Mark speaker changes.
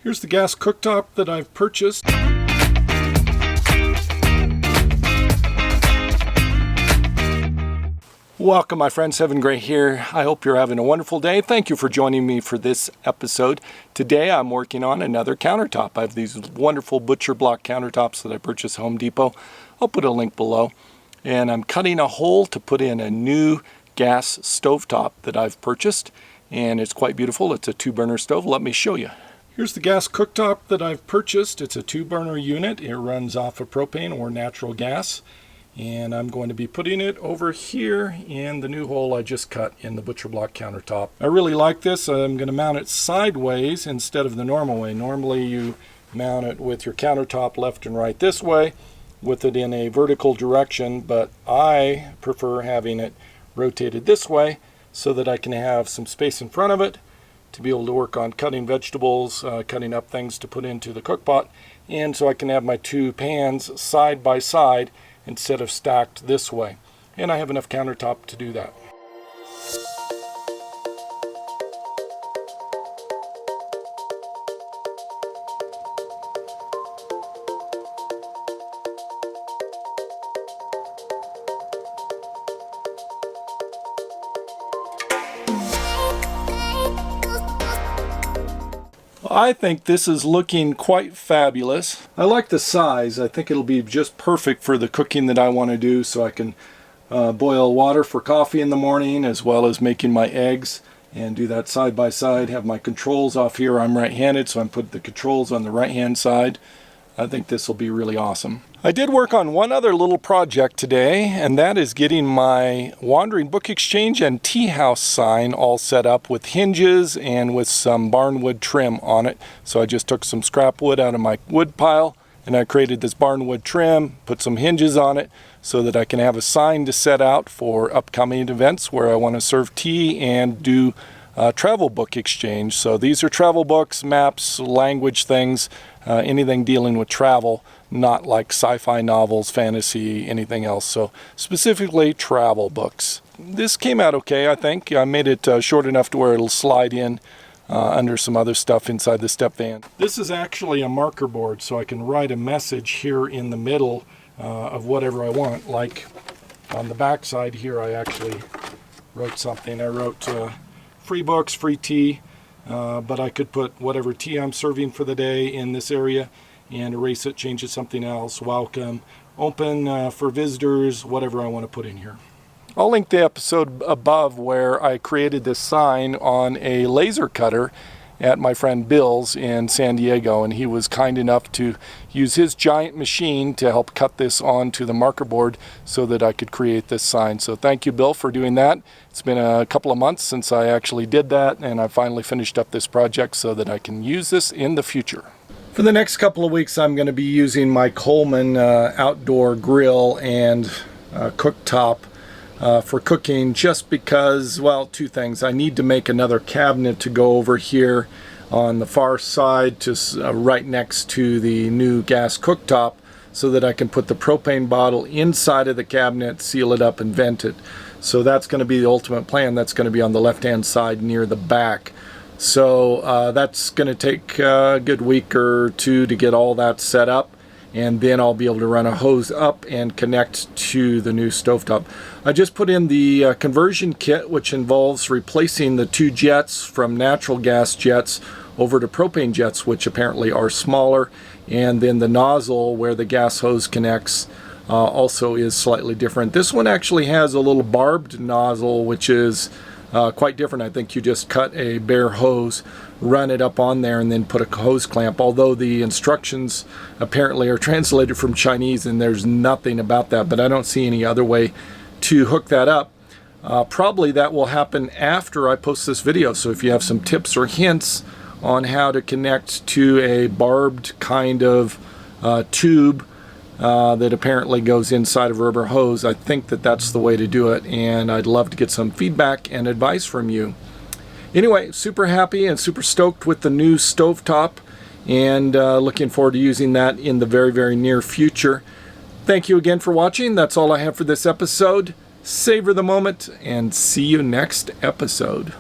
Speaker 1: Here's the gas cooktop that I've purchased. Welcome, my friend. Seven Gray here. I hope you're having a wonderful day. Thank you for joining me for this episode. Today I'm working on another countertop. I have these wonderful butcher block countertops that I purchased at Home Depot. I'll put a link below. And I'm cutting a hole to put in a new gas stovetop that I've purchased. And it's quite beautiful. It's a 2-burner stove. Let me show you. Here's the gas cooktop that I've purchased. It's a 2-burner unit. It runs off of propane or natural gas. And I'm going to be putting it over here in the new hole I just cut in the butcher block countertop. I really like this. I'm going to mount it sideways instead of the normal way. Normally you mount it with your countertop left and right this way with it in a vertical direction, but I prefer having it rotated this way so that I can have some space in front of it to be able to work on cutting vegetables, cutting up things to put into the cookpot, and so I can have my 2 pans side by side instead of stacked this way. And I have enough countertop to do that. I think this is looking quite fabulous. I like the size. I think it'll be just perfect for the cooking that I want to do, so I can boil water for coffee in the morning as well as making my eggs and do that side by side. Have my controls off here. I'm right-handed, so I'm putting the controls on the right-hand side. I think this will be really awesome. I did work on one other little project today, and that is getting my Wandering Book Exchange and Tea House sign all set up with hinges and with some barnwood trim on it. So I just took some scrap wood out of my wood pile and I created this barnwood trim, put some hinges on it so that I can have a sign to set out for upcoming events where I want to serve tea and do travel book exchange. So these are travel books, maps, language things, anything dealing with travel, not like sci-fi novels, fantasy, anything else. So specifically travel books. This came out okay, I think. I made it short enough to where it'll slide in under some other stuff inside the step van. This is actually a marker board, so I can write a message here in the middle of whatever I want. Like on the back side here, I actually wrote something. I wrote free books, free tea, but I could put whatever tea I'm serving for the day in this area and erase it, change it to something else, welcome, open for visitors, whatever I want to put in here. I'll link the episode above where I created this sign on a laser cutter at my friend Bill's in San Diego, and he was kind enough to use his giant machine to help cut this onto the marker board so that I could create this sign. So thank you, Bill, for doing that. It's been a couple of months since I actually did that, and I finally finished up this project so that I can use this in the future. For the next couple of weeks, I'm going to be using my Coleman outdoor grill and cooktop for cooking, just because, well, 2 things. I need to make another cabinet to go over here on the far side, just right next to the new gas cooktop, so that I can put the propane bottle inside of the cabinet, seal it up, and vent it. So that's going to be the ultimate plan. That's going to be on the left-hand side near the back. So that's going to take a good week or 2 to get all that set up, and then I'll be able to run a hose up and connect to the new stovetop. I just put in the conversion kit, which involves replacing the 2 jets from natural gas jets over to propane jets, which apparently are smaller, and then the nozzle where the gas hose connects also is slightly different. This one actually has a little barbed nozzle, which is quite different. I think you just cut a bare hose, run it up on there, and then put a hose clamp, although the instructions apparently are translated from Chinese and there's nothing about that, but I don't see any other way to hook that up. Probably that will happen after I post this video, so if you have some tips or hints on how to connect to a barbed kind of tube that apparently goes inside of a rubber hose, I think that that's the way to do it, and I'd love to get some feedback and advice from you. Anyway, super happy and super stoked with the new stovetop, and looking forward to using that in the very, very near future. Thank you again for watching. That's all I have for this episode. Savor the moment, and see you next episode.